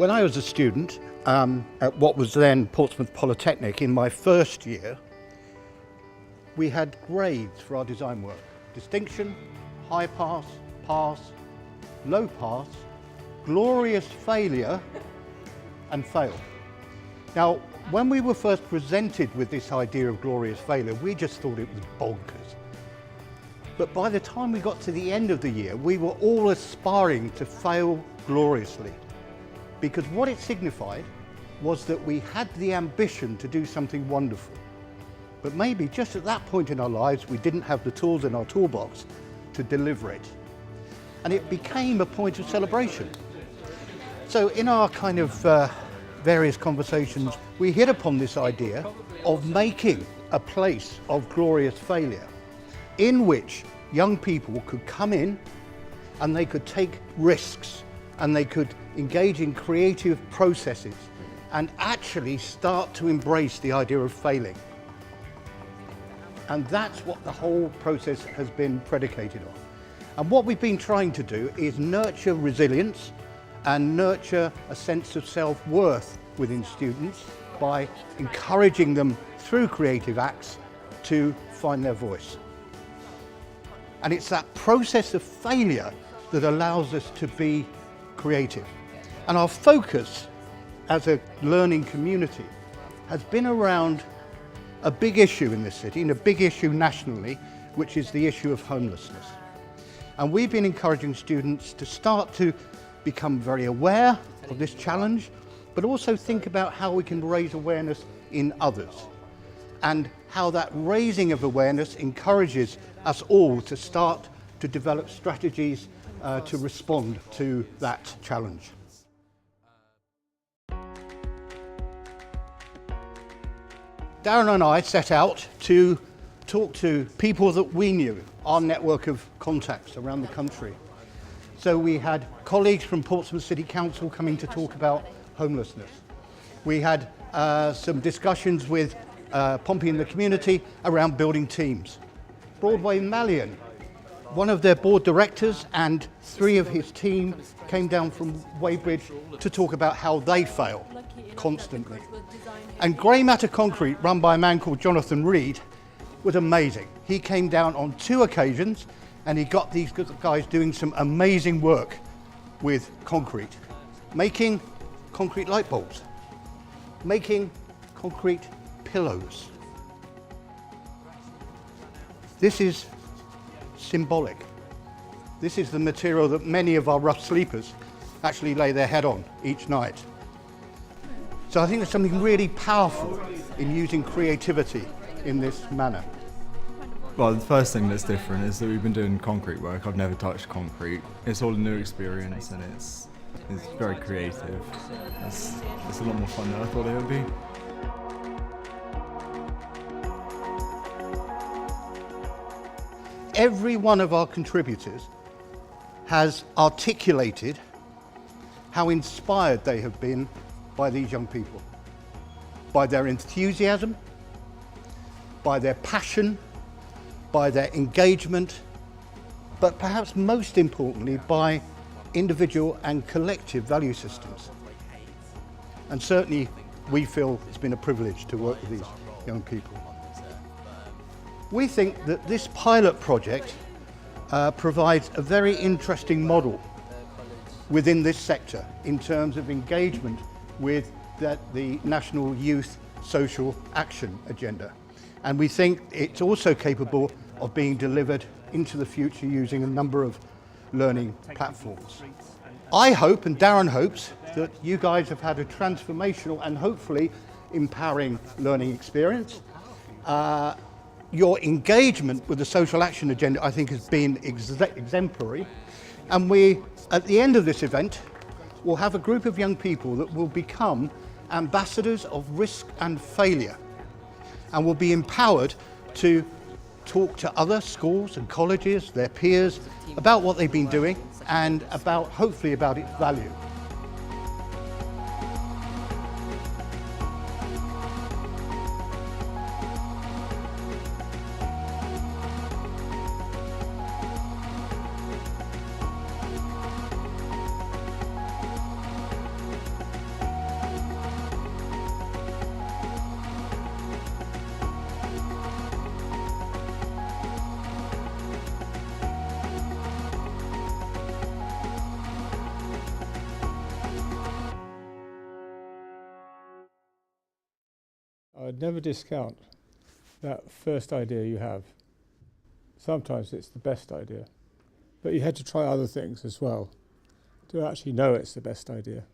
When I was a student at what was then Portsmouth Polytechnic in my first year, we had grades for our design work. Distinction, high pass, pass, low pass, glorious failure and fail. Now, when we were first presented with this idea of glorious failure, we just thought it was bonkers. But by the time we got to the end of the year, we were all aspiring to fail gloriously. Because what it signified was that we had the ambition to do something wonderful. But maybe just at that point in our lives, we didn't have the tools in our toolbox to deliver it. And it became a point of celebration. So in our kind of various conversations, we hit upon this idea of making a place of glorious failure in which young people could come in and they could take risks and they could engage in creative processes and actually start to embrace the idea of failing. And that's what the whole process has been predicated on. And what we've been trying to do is nurture resilience and nurture a sense of self-worth within students by encouraging them through creative acts to find their voice. And it's that process of failure that allows us to be creative. And our focus as a learning community has been around a big issue in this city and a big issue nationally, which is the issue of homelessness. And we've been encouraging students to start to become very aware of this challenge, but also think about how we can raise awareness in others and how that raising of awareness encourages us all to start to develop strategies to respond to that challenge. Darren and I set out to talk to people that we knew, our network of contacts around the country. So we had colleagues from Portsmouth City Council coming to talk about homelessness. We had some discussions with Pompey and the community around building teams. Broadway Malyon, one of their board directors and 3 of his team came down from Weybridge to talk about how they fail constantly. And Grey Matter Concrete, run by a man called Jonathan Reed, was amazing. He came down on 2 occasions and he got these guys doing some amazing work with concrete, making concrete light bulbs, making concrete pillows. This is symbolic. This is the material that many of our rough sleepers actually lay their head on each night. So I think there's something really powerful in using creativity in this manner. Well, the first thing that's different is that we've been doing concrete work. I've never touched concrete. It's all a new experience and it's very creative. It's a lot more fun than I thought it would be. Every one of our contributors has articulated how inspired they have been by these young people, by their enthusiasm, by their passion, by their engagement, but perhaps most importantly by individual and collective value systems. And certainly we feel it's been a privilege to work with these young people. We think that this pilot project provides a very interesting model within this sector in terms of engagement with the National Youth Social Action Agenda. And we think it's also capable of being delivered into the future using a number of learning platforms. I hope, and Darren hopes, that you guys have had a transformational and hopefully empowering learning experience. Your engagement with the social action agenda, I think, has been exemplary. And we, at the end of this event, will have a group of young people that will become ambassadors of risk and failure and will be empowered to talk to other schools and colleges, their peers, about what they've been doing and hopefully about its value. I'd never discount that first idea you have. Sometimes it's the best idea, but you had to try other things as well to actually know it's the best idea.